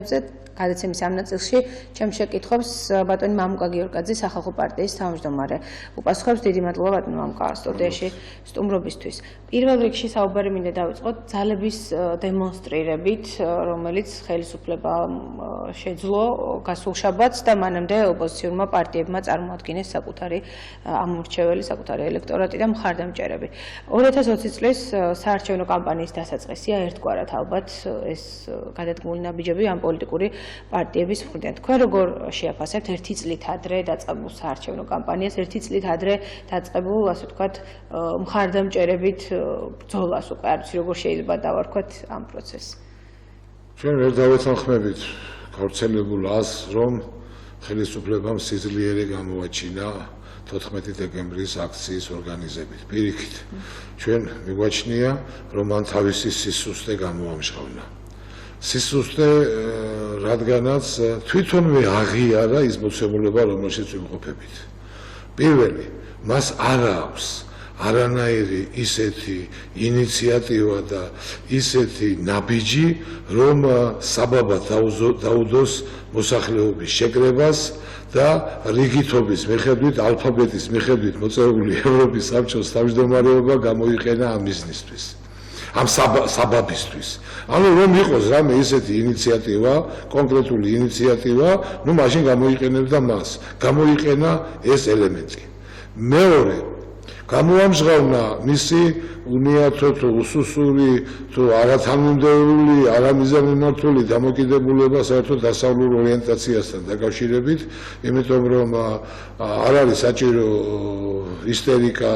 გადაცემის ამ ნაწილში ჩემს შეკითხვებს ბატონი მამუკა გიორკაძე სახალხო პარტიის თავმჯდომარე უპასუხებს. დიდი მადლობა ბატონო მამუკა სტუდიაში სტუმრობისთვის. პირველ რიგში საუბარი მინდა დავიწყოთ ძალების დემონსტრირებით, რომელიც ხელისუფლებამ შეძლო გასულ შაბათს და მანამდე ოპოზიციურმა პარტიებმა წარმოადგინეს საკუთარი ამორჩეველი, საკუთარი ელექტორატი და მხარდამჭერები. 2020 წლის საარჩევნო კამპანიის დასაწყისია ერთგვარად ალბათ ეს გადადგმული ნაბიჯები ამ პოლიტიკური პარტიების მხრიდან. თქვენ როგორ შეაფასებთ ერთი წლით ადრე დაწყებულ საარჩევნო კამპანიას, ერთი წლით ადრე დაწყებულ, ასე ვთქვათ, მხარდამჭერებით ბრძოლას უკვე არ ვიცი როგორ შეიძლება დავარქვათ ამ პროცესს. ჩვენ ვერ დავეთანხმებით გავრცელებულ აზრს, რომ ხელისუფლებამ სიძლიერე გამოაჩინა 14 დეკემბრის აქციის ორგანიზებით. პირიქით, ჩვენ მიგვაჩნია, რომ მან თავისი სისუსტე გამოამჟღავნა. სისუსტე, რადგანაც თვითონვე აღიარა ის მოცემულობა, რომელშიც ვიმყოფებით. პირველი, მას არ აქვს არანაირი ისეთი ინიციატივა და ისეთი ნაბიჯი, რომ საბაბად დაუდოს მოსახლეობის შეკრებას და რიგითობის მიხედვით, ალფაბეტის მიხედვით მოწეული ევროპის საბჭოს თავმჯდომარეობა გამოიყენა ამ მიზნისთვის. ამ საბაბისთვის. ანუ რომ იყოს რამე ისეთი ინიციატივა, კონკრეტული ინიციატივა, ნუ მაშინ გამოიყენებდა მას. გამოიყენა ეს ელემენტი. მეორე, გამოამჟღავნა მისი უნიათო თუ უსუსური თუ არათანმიმდევრული, არამიზანმიმართული დამოკიდებულება საერთოდ დასავლურ ორიენტაციასთან დაკავშირებით, იმიტომ რომ არ არის საჭირო ისტერიკა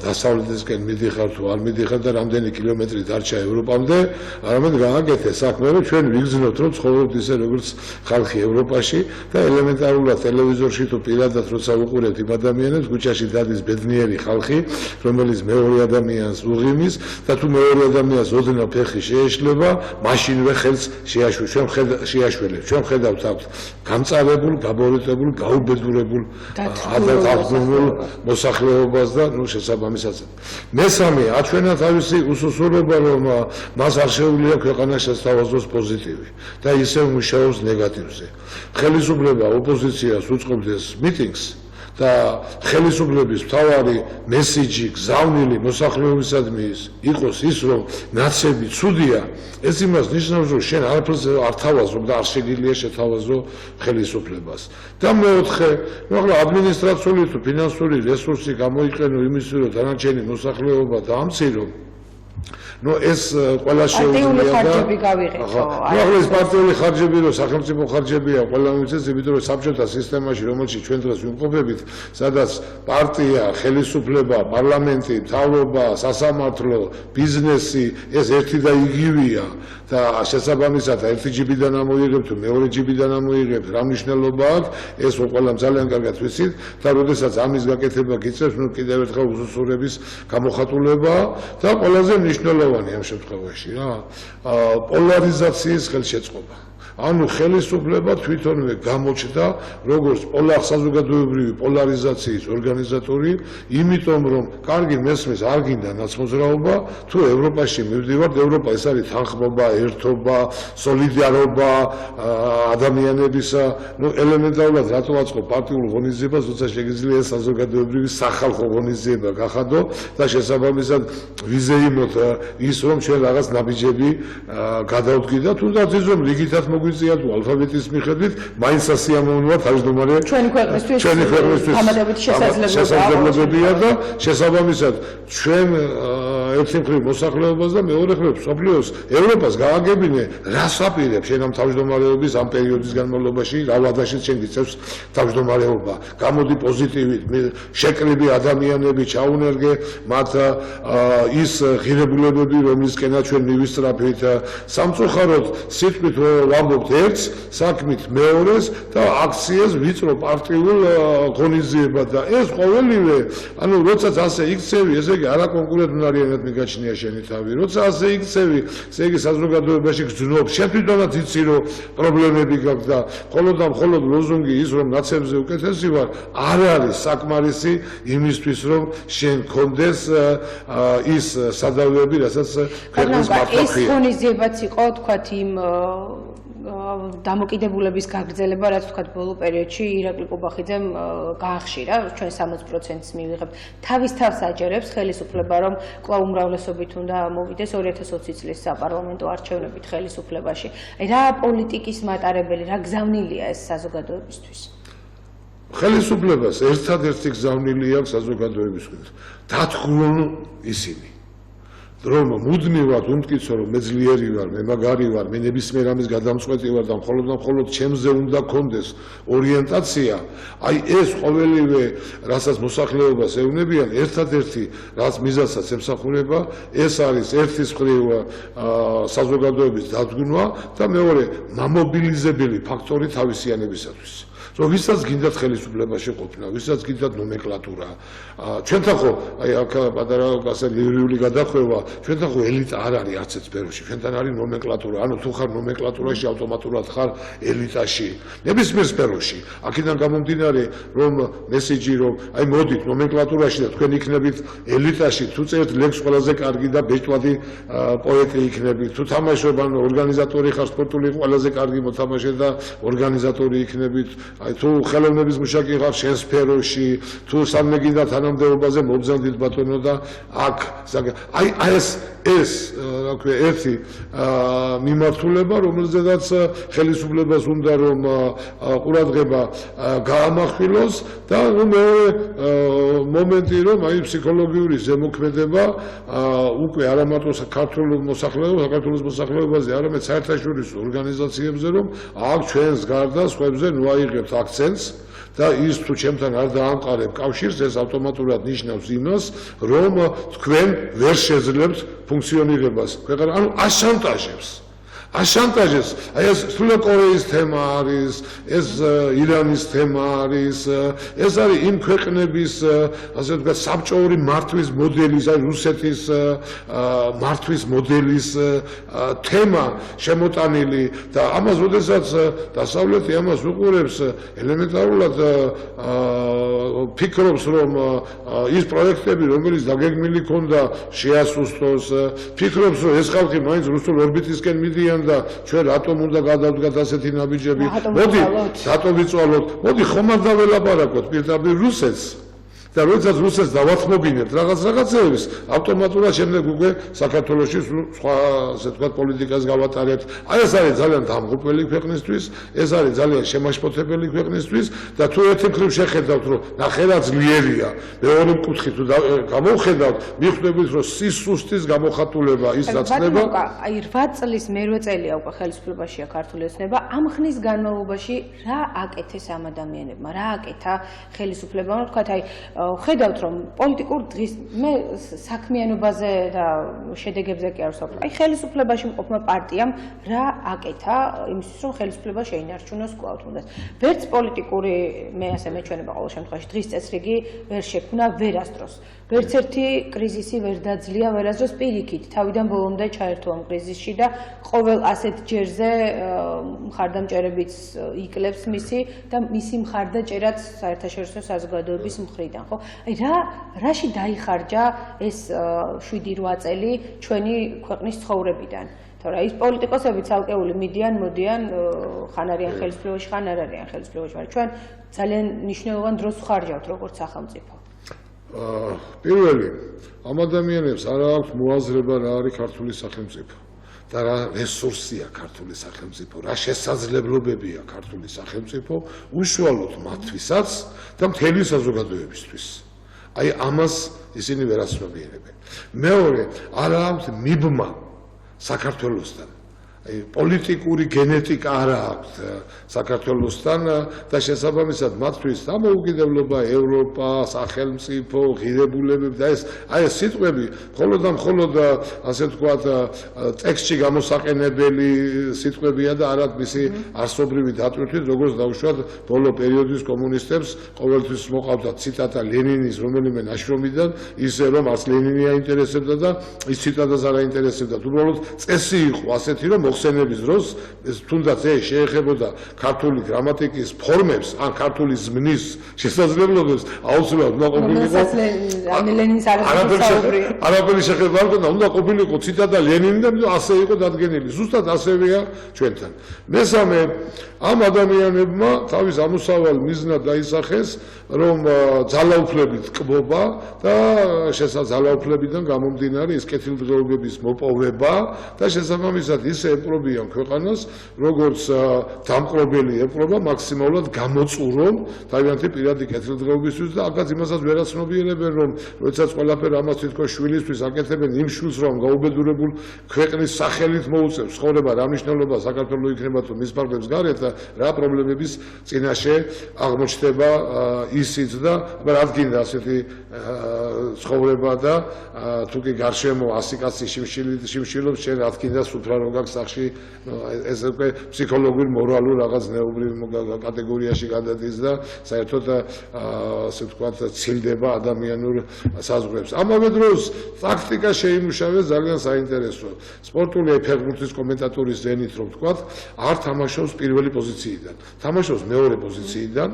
დასავლეთისკენ მიდიხარ თუ არ მიდიხარ და რამდენი კილომეტრი დარჩა ევროპამდე, არამედ გააკეთე საქმე, რომ ჩვენ ვიგრძნოთ, რომ ცხოვრობთ ისე როგორც ხალხი ევროპაში და ელემენტარულად ტელევიზორში თუ პირადად როცა უყურებთ იმ ადამიანებს, ქუჩაში დადის ბედნიერი ხალხი, რომელიც მეორე ადამიანს უღიმის და თუ მეორე ადამიანს ოდნავ ფეხი შეეშლება, მაშინვე ხელს შეაშველებს. ჩვენ ხედავთ აქვთ გამწარებულ, გაბოროტებულ, გაუბედურებულ ადრეულ მოსახლეობას და შესაბამისად. მესამე, აჩვენა თავისი უსუსურობა, რომ მას არ შეუძლია ქვეყანა შესთავაზოს პოზიტივი და ისევ მუშაობს ნეგატივზე. ხელისუფლება ოპოზიციას უწყობს მიტინგს და ხელისუფლების მთავარი მესიჯი, გზავნილი მოსახლეობისადმი იყოს ის, რომ ნაცები ცუდია, ეს იმას ნიშნავს, რომ შენ არაფერს არ თავაზობ და არ შეგიძლია შეთავაზო ხელისუფლებას. და მეოთხე, ახლა ადმინისტრაციული თუ ფინანსური რესურსი გამოიყენო იმისთვის, რომ დანარჩენი მოსახლეობა დაამცირო. ეს ყველა შეუძლია და ახლა ეს პარტიული ხარჯები, რომ სახელმწიფო ხარჯებია, ყველა მიცეს, იმიტომ რომ საბჭოთა სისტემაში, რომელშიც ჩვენ დღეს ვიმყოფებით, სადაც პარტია, ხელისუფლება, პარლამენტი, მთავრობა, სასამართლო, ბიზნესი, ეს ერთი და იგივეა და შესაბამისად ერთი ჯიბიდან ამოიღებ თუ მეორე ჯიბიდან ამოიღებ, რა მნიშვნელობა აქვს, ეს ყველა ძალიან კარგად ვიცით და როდესაც ამის გაკეთება გიწევს, კიდევ ერთხელ უსუსურების გამოხატულებაა და ყველაზე მნიშვნელოვანი ამ შემთხვევაში რა, პოლარიზაციის ხელშეწყობა. ანუ ხელისუფლება თვითონვე გამოჩნდა როგორც საზოგადოებრივი პოლარიზაციის ორგანიზატორი, იმიტომ რომ კარგი მესმის არ გინდა ნაცმოძრაობა, თუ ევროპაში მივდივართ, ევროპა ეს არის თანხმობა, ერთობა, სოლიდარობა ადამიანებისა, ელემენტარულად რატო აწყო პარტიულ ღონისძიებას, როცა შეგიძლია საზოგადოებრივი სახალხო ღონისძიება გახადო და შესაბამისად ვიზეიმოთ ის, რომ ჩვენ რაღაც ნაბიჯები გადავდგით და თუნდაც ის რომ რიგითაც გვიწია თუ ალფაბეტის მიხედვით, მაინც სასიამოვნოა თავმჯდომარე ჩვენი ქვეყნისთვის დამატებითი შესაძლებლობებია და შესაბამისად ჩვენ ერთი მხრივ მოსახლეობას და მეორე მხრივ მსოფლიოს ევროპას გააგებინე, რას აპირებს შენ ამ თავმჯდომარეობის ამ პერიოდის განმავლობაში, რა ვადაშიც შენ გიწევს თავმჯდომარეობა. გამოდი პოზიტივით, შეკრიბი ადამიანები, ჩაუნერგე მათ ის ღირებულებები, რომლისკენაც ჩვენ მივისწრაფით, სამწუხაროდ სიტყვით ვამბობთ ერთს, საქმით მეორეს და აქციას ვიწრო პარტიულ ღონისძიებად და ეს ყოველივე, ანუ როდესაც ასე იქცევი, ესე იგი არაკონკურენტუნარიანად მიგაჩნია შენი თავი. როცა ასე იქცევი, ესე იგი საზოგადოებაში გძნობ, შენ თვითონაც იცი, რომ პრობლემები გაქვს და მხოლოდ და მხოლოდ ლოზუნგი ის, რომ ნაცებზე უკეთესი ვარ, არ არის საკმარისი იმისთვის, რომ შენ გქონდეს ის სადავეები, რასაც ქვეყნის მართვა ეს ღონისძიებაც იყო, თქვათ იმ დამოკიდებულების გაგრძელება, რაც თქვა ბოლო პერიოდში ირაკლი ყუბახიძემ გაახშირა, ჩვენ 60%-ს მივიღებთ. თავის თავს აჯერებს ხელისუფლება, რომ კვლავ უმრავლესობით უნდა მოვიდეს 2020 წლის საპარლამენტო არჩევნებით ხელისუფლებაში. რა პოლიტიკის მატარებელი, რა გზავნილია ეს საზოგადოებისთვის? ხელისუფლებას ერთადერთი გზავნილი აქვს საზოგადოებისთვის. დათხრონ ისინი. რომ მუდმივად უმტკიცო რომ მე ძლიერი ვარ, მე მაგარი ვარ, მე ნებისმიერ ამის გადამწყვეტი ვარ და მხოლოდ ჩემზე უნდა კონდეს ორიენტაცია, აი ეს ყოველივე რასაც მოსახლეობას ეუბნებიან, ერთადერთი რაც მიზანსაც ემსახურება, ეს არის ერთის მხრივ საზოგადოების დადგმა და მეორე მამობილიზებელი ფაქტორი თავისიანებისათვის. რომ ვისაც გინდათ ხელისუფლებაში ყოფნა, ვისაც გინდათ ნომენკლატურა. ჩვენთან ხო აი აქ პატარა ასე ლირიული გადახვევა, ჩვენთან ხო ელიტა არ არის არც ერთ სფეროში, ჩვენთან არის ნომენკლატურა. ანუ თუ ხარ ნომენკლატურაში, ავტომატურად ხარ ელიტაში. ნებისმიერ სფეროში. აქედან გამომდინარე, რომ მესიჯი რომ აი მოდით ნომენკლატურაში და თქვენ იქნებით ელიტაში, თუ წერთ ლექს ყველაზე კარგი და ბეჭვადი პოეტი იქნებით, თუ თამაშობ ან ორგანიზატორი ხარ სპორტული ყველაზე კარგი მოთამაშე და ორგანიზატორი იქნებით. აი თუ ხელოვნების მუშაკი ხარ შენ სფეროში, თუ სამეგინდა თანამდებობაზე მობრძანდით ბატონო და აქ აი ეს რა ქვია ერთი მიმართულება, რომელზედაც ხელისუფლებას უნდა რომ ყურადღება გაამახვილოს და მეორე მომენტი რომ აი ფსიქოლოგიური ზემოქმედება უკვე არა მარტო საქართველოს მოსახლეობაზე, არამედ საერთაშორისო ორგანიზაციებზე რომ აქ ჩვენს გარდა სხვებზე ნუ აიღებთ აქცენტს და ის თუ ჩემთან არ დაამყარებ კავშირს, ეს ავტომატურად ნიშნავს იმას, რომ თქვენ ვერ შეძლებთ ფუნქციონირებას. ანუ აშანტაჟებს. აი ეს სრულად კორეის თემა არის, ეს ირანის თემა არის, ეს არის იმ ქვეყნების, ასე ვთქვათ, საბჭოური მართვის მოდელის, აი რუსეთის მართვის მოდელის თემა შემოტანილი და ამას როდესაც დასავლეთი ამას უყურებს, ელემენტარულად ფიქრობს, რომ ის პროექტები, რომელიც დაგეგმილი ქონდა, შეასუსტოს, ფიქრობს, რომ ეს ხალხი მაინც რუსულ ორბიტისკენ მიდიან და ჩვენ რატომ უნდა გადავდგათ ასეთი ნაბიჯები? მოდი, რატომ ვიცვალოთ? მოდი ხომ არ დაველაპარაკოთ პირდაპირ რუსეთს. და როდესაც რუსეთს დავათმობინებთ რაღაცეებს, ავტომატურად შემდეგ უკვე საქართველოში სხვა ასე ვთქვათ პოლიტიკას გავატარებთ. აი ეს არის ძალიან დამღუპველი ქვეყნისთვის, ეს არის ძალიან შემაშფოთებელი ქვეყნისთვის და თუ ერთი მხრივ შეხედავთ, რომ ნახე რა ძლიერია, მეორე მკუთხით თუ გამოვხედავთ, მიხვდებით, რომ სისუსტის გამოხატულება ის რაც ხდება. აი 8 წლის მერვე წელია უკვე ხელისუფლებაშია ქართული ოცნება, ამ ხნის განმავლობაში რა აკეთეს ამ ადამიანებმა, რა აკეთა ხელისუფლებამ, ვთქვათ, აი ხედავთ რომ პოლიტიკურ დღის მე საქმიანობაზე და შედეგებზე კი არ ვსაუბრობ. აი ხელისუფლებაში მყოფმა პარტიამ რა აკეთა იმისთვის რომ ხელისუფლება შეინარჩუნოს კვლავ თუნდაც. ვერც პოლიტიკური მე ასე მეჩვენება ყოველ შემთხვევაში დღის წესრიგი ვერ შექმნა ვერასდროს. ვერც ერთი კრიზისი ვერ დაძლია ვერასდროს პირიქით. თავიდან ბოლომდე ჩაერთო ამ კრიზისში და ყოველ ასეთ ჯერზე მხარდამჭერებიც იკლებს მისი და მისი მხარდაჭერაც საერთაშორისო საზოგადოების მხრიდან, ხო? აი რაში დაიხარჯა ეს 7-8 წელი ჩვენი ქვეყნის ცხოვრებიდან? თორე ის პოლიტიკოსები ცალკეული მიდიან, მოდიან, ხან არიან ხელისუფლებაში, ხან არ არიან ხელისუფლებაში, მაგრამ ჩვენ ძალიან მნიშვნელოვან დროს ვხარჯავთ როგორც სახელმწიფო. პირველი, ამ ადამიანებს არ აქვს მოაზრება რა არის ქართული სახელმწიფო და რა რესურსია ქართული სახელმწიფო, რა შესაძლებლობებია ქართული სახელმწიფო უშუალოდ მათთვისაც და მთელი საზოგადოებისთვის. აი ამას ისინი ვერ ასრულებენ. მეორე, არ აქვს მიბმა საქართველოსთან. აი პოლიტიკური გენეტიკა არ აქვს საქართველოსთან და შესაბამისად მათთვის დამოუკიდებლობა, ევროპა, სახელმწიფო, ღირებულებები და ეს აი ეს სიტყვები მხოლოდ ასე ვთქვათ ტექსტში გამოსაყენებელი სიტყვებია და არა მისი არსობრივი დატვირთვით, როგორც დავუშვათ ბოლო პერიოდის კომუნისტებს ყოველთვის მოყავდათ ციტატა ლენინის რომელიმე ნაშრომიდან, ისე რომ არც ლენინი აინტერესებდა და ის ციტატას არ აინტერესებდა. უბრალოდ წესი იყო ასეთი, რომ მოხსენების დროს თუნდაც შეეხებოდა ქართული გრამატიკის ფორმებს ან ქართული ზმნის შესაძლებლობებს აუცილებლად უნდა ყოფილიყო ლენინის არაფერი შეხება არ ქონდა უნდა ყოფილიყო ციტატა ლენინიდან და ასე იყო დადგენილი ზუსტად ასევეა ჩვენთან მესამე ამ ადამიანებმა თავის ამოსავალ მიზნად დაისახეს რომ ძალაუფლებით კბობა და ძალაუფლებიდან გამომდინარე ის კეთილდღეობების მოპოვება და შესაბამისად ისე ეპყრობიან ქვეყანას როგორც დამპყრობელი ეპყრობა მაქსიმალურად გამოწურონ თავიანთი პირადი კეთილდღეობისთვის და აქაც იმასაც ვერ აცნობიერებენ რომ როდესაც ყველაფერი ამას თვითონ შვილისთვის აკეთებენ იმ შვილს რომ გაუბედურებულ ქვეყნის სახელით მოუწევს ცხოვრება რა მნიშვნელობა საქართველოს იქნება თუ მის ფარგლებს გარეთ და რა პრობლემების წინაშე აღმოჩნდება ისიც და რადგან ასეთი ცხოვრება და თუ კი გარშემო 100 კაცი შიმშილობს შენ რა თქინდა სუფრა რო გაქვს სახში ეს უკვე ფსიქოლოგიურ მორალურ რაღაც ნეობრივ კატეგორიაში გადადის და საერთოდ ასე ვთქვათ ცილდება ადამიანურ საზღვრებს ამავე დროს ტაქტიკა შეიმუშავეს ძალიან საინტერესო სპორტული ფეხბურთის კომენტატორის ზენით რომ ვთქვათ არ თამაშობს პირველი პოზიციიდან თამაშობს მეორე პოზიციიდან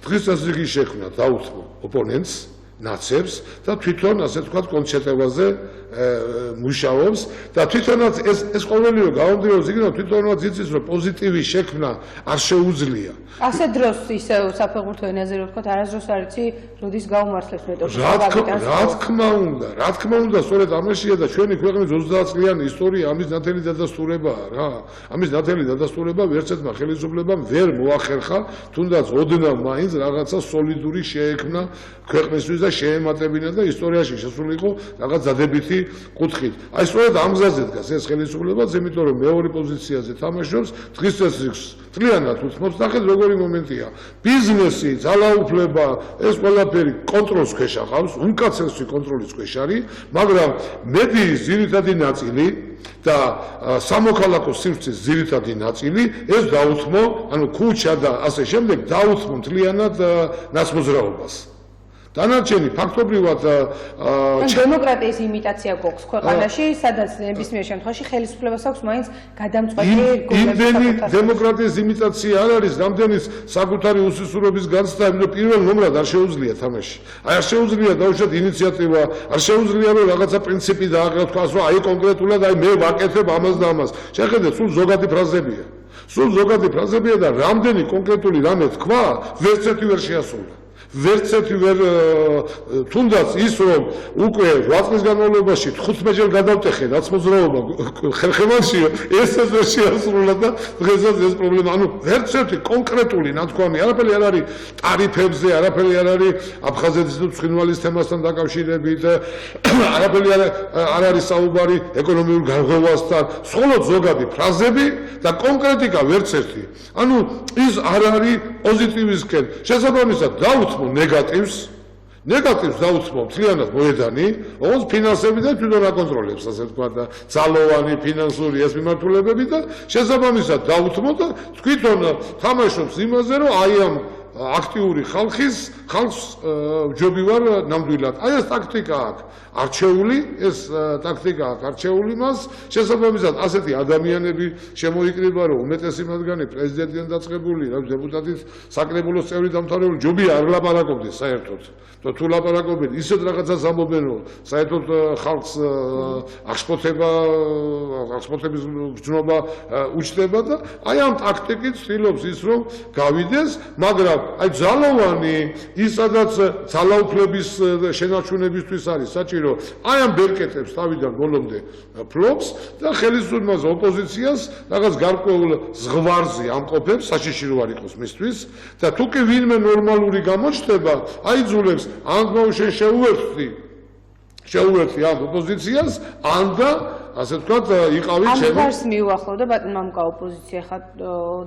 დღეს ასეთი შექმნა დაუთმო ოპონენტს ნაცებს და თვითონ ასე ვთქვათ კონცერტებაზე მუშაობს და თვითონაც ეს ყოველივე გამომდინარეობს იქიდან თვითონაც იცის რომ პოზიტივის შექმნა არ შეუძლია ასე დროს ისე საფეხბურთო ენაზე რო ვთქვათ არასდროს არ იცი როდის გაუმართლებს მეტოქს რა თქმა უნდა სწორედ ამაშია და ჩვენი ქვეყნის 30 წლიანი ისტორია ამის ნათელი დადასტურებაა რა ამის ნათელი დადასტურება ვერცერთმა ხელისუფლებამ ვერ მოახერხა თუნდაც ოდნავ მაინც რაღაცა სოლიდური შეექმნა ქვეყნისთვის და შეემატებინა და ისტორიაში შესულიყო რაღაც დადებითი კუთხით. აი სწორედ ამ გზაზე დგას ეს ხელისუფლებაც, იმიტომ რომ მეორე პოზიციაზე თამაშობს, დღის წესრიგს მთლიანად უთმობს და ხედავთ როგორი მომენტია. ბიზნესი, ძალაუფლება, ეს ყველაფერი კონტროლის ქვეშ აღავს, უმკაცრესი კონტროლის ქვეშ არის, მაგრამ მედიის ძირითადი ნაწილი და სამოქალაქო სივრცის ძირითადი ნაწილი ეს დაუთმო, ანუ ქუჩა და ასე შემდეგ დაუთმო მთლიანად ნაცმოძრაობას. დანარჩენი ფაქტობრივად დემოკრატიის იმიტაცია გვაქვს ქვეყანაში, სადაც ნებისმიერ შემთხვევაში ხელისუფლებას აქვს მაინც გადამწყვეტი იმდენი დემოკრატიის იმიტაცია არ არის, რამდენის საკუთარი უსისურობის განცდა, იმიტომ პირველ ნომრად არ შეუძლია თამაში. აი არ შეუძლია დაუშვათ ინიციატივა, არ შეუძლია რომ რაღაცა პრინციპი დააღრა თქვას, რომ აი კონკრეტულად აი მე ვაკეთებ ამას და ამას. შეხედეთ, სულ ზოგადი ფრაზებია. სულ ზოგადი ფრაზებია და რამდენი კონკრეტული რამე თქვა, ვერც ერთი ვერ შეასრულა. ვერც ერთი ვერ თუნდაც ის რომ უკვე 8 წლის განმავლობაში 15-ჯერ გადავტეხე ნაცმოძრაობა ხერხემალშია ესეც ვერ შეასრულა და დღესაც ეს პრობლემა ანუ ვერც ერთი კონკრეტული ნათქვამი არაფერი არ არის ტარიფებზე არაფერი არ არის აფხაზეთის და ცხინვალის თემასთან დაკავშირებით არაფერი არ არის საუბარი ეკონომიურ გარღვევასთან მხოლოდ ზოგადი ფრაზები და კონკრეტიკა ვერც ერთი ანუ ის არ არის პოზიტივისკენ შესაბამისად დაუთმო ნეგატივს დაუთმო მთლიანად მოედანი, ოღონდ ფინანსები და თვითონ აკონტროლებს, ასე ვთქვათ, და ძალოვანი ფინანსური ეს მიმართულებები და შესაბამისად დაუთმო და თვითონ თამაშობს იმაზე, რომ აი ამ აქტიური ხალხს ჯობი ვარ ნამდვილად. აი ეს ტაქტიკა აქვს არჩეული, ეს ტაქტიკა აქვს არჩეული მას, შესაბამისად ასეთი ადამიანები შემოიკრიბა, რომ უმეტესი მათგანი პრეზიდენტიდან დაწყებული, რა დეპუტატის საკრებულოს წევრი დამთავრებული ჯობია არ ლაპარაკობდეს საერთოდ. თუ ლაპარაკობენ, ისეთ რაღაცას ამბობენ, რომ საერთოდ ხალხს აღშფოთების გრძნობა უჩნდება და აი ამ ტაქტიკით ცდილობს ის, რომ გავიდეს, მაგრამ აი ძალოვანი ის სადაც ძალაუფლების შენარჩუნებისთვის არის საჭირო აი ამ ბერკეტებს თავიდან ბოლომდე ფლობს და ხელისუფლებას ოპოზიციას რაღაც გარკვეულ ზღვარზე ამყოფებს საშიში რო არ იყოს მისთვის და თუ კი ვინმე ნორმალური გამოჩნდება აიძულებს ან მოუშენ შეუერთდი ამ ოპოზიციას ან და ასე ვთქვათ, იყავი ჩემი. ამ გარს მიუახლოვდა ბატონო მამკა ოპოზიცია ხა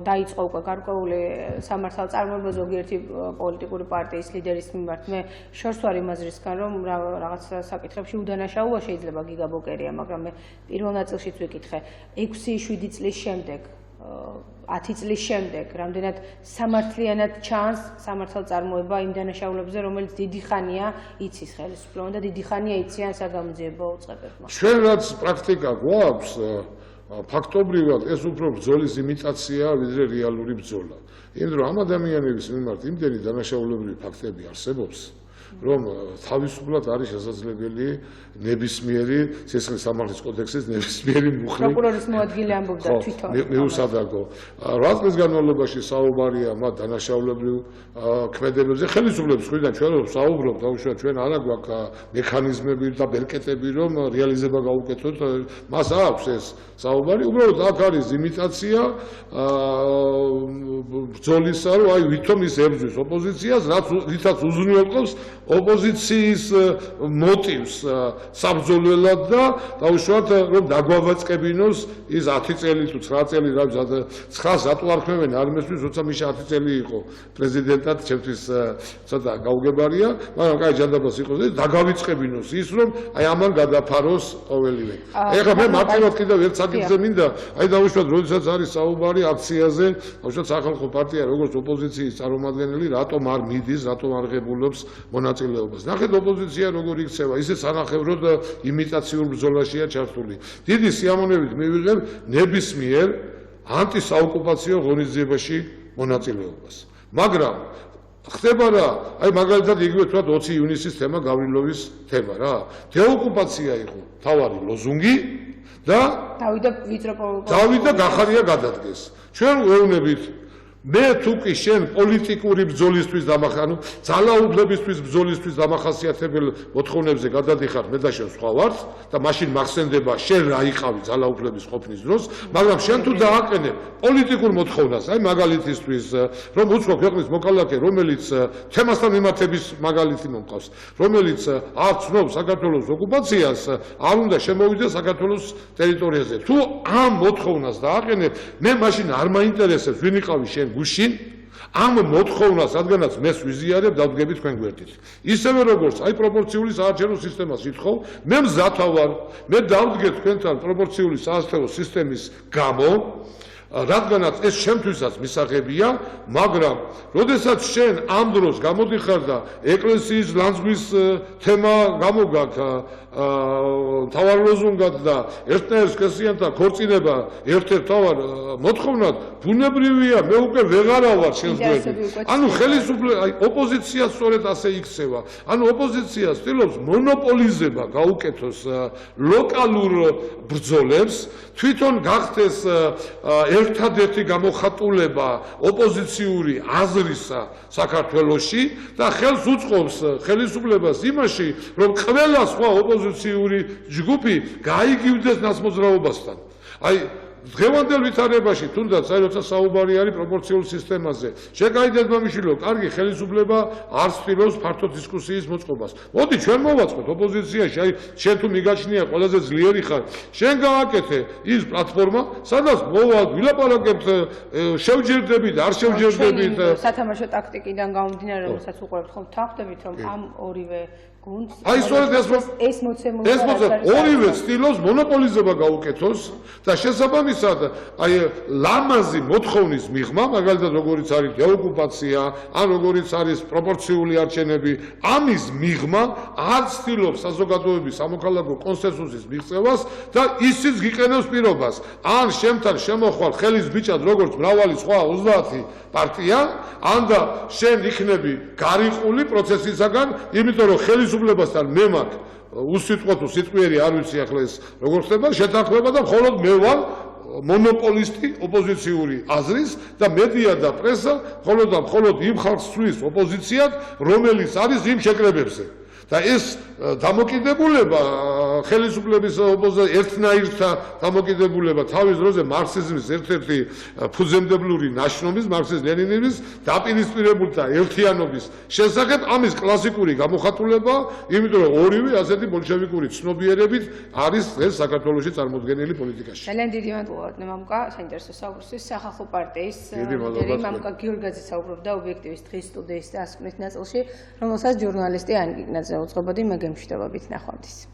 დაიწყო უკვე გარკვეული სამართალ წარმოება ზოგიერთი პოლიტიკური პარტიის ლიდერის მიმართ. მე შორს ვარ იმ აზრისგან, რომ რაღაც საკითხებში უდანაშაულობა შეიძლება გიგაბოკერია, მაგრამ მე პირველ ნაწილშიც ვიკითხე 6-7 წლის შემდეგ 10 წლის შემდეგ რამდენად სამართლიანად ჩანს სამართალ წარმოება იმ დანაშაულებებზე, რომელიც დიდი ხანია იცის ხელისუფლებამ და დიდი ხანია იციან საგამოძიებო უწყებებმა. ჩვენ რაც პრაქტიკა გვაქვს ფაქტობრივად ეს უფრო ბრძოლის იმიტაციაა, ვიდრე რეალური ბრძოლა. იმიტომ რომ ამ ადამიანების მიმართ იმდენი დანაშაულებრივი ფაქტები არსებობს, რომ თავისუფლად არის შესაძლებელი ნებისმიერი სისხლის სამართლის კოდექსის ნებისმიერი მუხლი პროკურორის მოადგილე ამბობდა თვითონ მიუსადაგო. 8 წლის განმავლობაში საუბარია მათ დანაშაულებრივ ქმედებებზე, ხელისუფლების მხრიდან ჩვენ რომ საუბრობთ, დაუშვათ ჩვენ არა გვაქვს მექანიზმები და ბერკეტები, რომ რეალიზება გავუკეთოთ, მას აქვს ეს საუბარი, უბრალოდ აქ არის იმიტაცია ბრძოლისა, რომ აი ვითომ ის ებრძვის ოპოზიციას, რითაც უზრუნველყოფს ოპოზიციის მოტივს საბრძოლველად და დაუშვათ რომ დაგვავაწყებინოს ის 10 წელი თუ 9 წელი რა 9-ს რატო არ ქმევენ არმესთვის, როცა მიშა 10 წელი იყო პრეზიდენტად, ჩემთვის ცოტა გაუგებარია, მაგრამ კაი ჯანდაბას იყოს და დაგავიწყებინოს ის რომ აი ამან გადაფაროს ყოველივე. ეხლა მე მარტივად კიდევ ერთ საკითხზე მინდა, აი დაუშვათ როდესაც არის საუბარი აქციაზე, დაუშვათ სახალხო პარტია როგორც ოპოზიციის წარმომადგენელი რატომ არ მიდის, რატომ არ ღებულობს მონაწილეობას. ნახეთ ოპოზიცია როგორ იქცევა, ისე სანახევროდ იმიტაციურ ბრძოლაშია ჩართული. დიდი სიამოვნებით მივიღებ ნებისმიერ ანტისაოკუპაციო ღონისძიებაში მონაწილეობას. მაგრამ ხდება რა, აი მაგალითად იგივე თქვა 20 ივნისის თემა გავრილოვის თემა რა. დეოკუპაცია იყო თავარი ლოზუნგი და დავით და გახარია გადადგეს. ჩვენ ვეუბნებით მე თუკი შენ პოლიტიკური ბრძოლისთვის დამახანო, ძალაუფლებისთვის ბრძოლისთვის დამახასიათებელ მოთხოვნებზე გადადიხარ, მე და შენ სხვა ვართ და მაშინ მახსენდება შენ რა იყავი ძალაუფლების ყოფნის დროს, მაგრამ შენ თუ დააყენებ პოლიტიკურ მოთხოვნას, აი მაგალითისთვის, რომ უცხო ქვეყნის მოკალაკე, რომელიც თემასთან მიმართების მაგალითი მომყავს, რომელიც არ ცნობს საქართველოს ოკუპაციას, არ უნდა შემოვიდეს საქართველოს ტერიტორიაზე. თუ ამ მოთხოვნას დააყენებ, მე მაშინ არ მაინტერესებს ვინ იყავი შენ გუშინ ამ მოთხოვნას, რადგანაც მე ვიზიარებ დავდგები თქვენ გვერდით. ისევე როგორც აი პროპორციული საარჩევნო სისტემას ითხოვ, მე მზათა ვარ, მე დავდგე თქვენთან პროპორციული საარჩევნო სისტემის გამო, რადგანაც ეს შემთხვევასაც მისაღებია, მაგრამ როდესაც შენ ამ დროს გამოდიხარ და ეკლესიის ლანძღვის თემა გამოგაქვს თავარ ლოზუნგად და ერთნაირ სქესიანთა ქორწინება ერთ-ერთ თავარ მოთხოვნად, ბუნებრივია, მე უკვე ვეღარა ვარ შენს გვერდით. ანუ ხელისუფლება, აი ოპოზიცია სწორედ ასე იქცევა. ანუ ოპოზიცია ცდილობს მონოპოლიზება გაუკეთოს ლოკალურ ბრძოლებს, თვითონ გახდეს ერთადერთი გამოხატულება ოპოზიციური აზრისა საქართველოში და ხელს უწყობს ხელისუფლებას იმაში, რომ ყველა სხვა ოპოზიციური ჯგუფი გაიგივდეს ნაცმოძრაობასთან. აი დღევანდელ ვითარებაში თუნდაც აი როცა საუბარი არის პროპორციულ სისტემაზე, შეგაიდეთ მამიშვილო, კარგი ხელისუფლება არ ცდილობს ფართო დისკუსიის მოწყობას. მოდი ჩვენ მოვაწყოთ ოპოზიციაში, აი შენ თუ მიგაჩნია ყველაზე ძლიერი ხარ, შენ გააკეთე ის პლატფორმა, სადაც მოვალ ვილაპარაკებთ შევჯერდებით, არ შევჯერდებით. სათამაშო ტაქტიკიდან გამომდინარე, რომელსაც უყურებთ ხომ თანხდებით, რომ ამ ორივე გუნდს აი სწორედ ეს მოცემული ორივე ცდილობს მონოპოლიზება გაუკეთოს და შესაბამისად აი ლამაზი მოთხოვნის მიღმა, მაგალითად როგორიც არის დეოკუპაცია, ან როგორიც არის პროპორციული არჩევნები, ამის მიღმა არ ცდილობს საზოგადოების სამოქალაქო კონსენსუსის მიღწევას და ისიც გიყენებს პირობას. ან შემთან შემოხვალ ხელის ბიჭად როგორც მრავალი სხვა 30 პარტია, ან და შენ იქნები გარიყული პროცესისაგან, იმიტომ რომ ხელისუფლებასთან მე მაქვს უსიტყვო თუ სიტყვიერი არ ვიცი ახლა ეს როგორ ხდება შეთანხმება და მხოლოდ მე ვარ მონოპოლისტი ოპოზიციური აზრის და მედია და პრესა მხოლოდ იმ ხალხს ცვლის ოპოზიციად, რომელიც არის იმ შეკრებებზე. და ეს დამოკიდებულება ხელისუფლების ერთნაირთა დამოკიდებულება თავის დროზე მარქსიზმის ერთ-ერთი ფუძემდებლური ნაშრომის, მარქსიზმ-ლენინიზმის დაპირისპირებულთა ერთიანობის შესახებ ამის კლასიკური გამოხატულება, იმიტომ რომ ორივე ასეთი ბოლშევიკური ცნობიერებით არის დღეს საქართველოში წარმოდგენილი პოლიტიკაში. ძალიან დიდი მადლობა მამკა საინტერესო საუბრისთვის. სახალხო პარტიის ლიდერი მამკა გიორგაძე საუბრობდა ობიექტივის დღის სტუდიის დასკვნის ნაწილში, რომელსაც ჟურნალისტი ანიკ კიკნაძე უძღვებოდი, მე გემშვიდობებით ნახვამდის.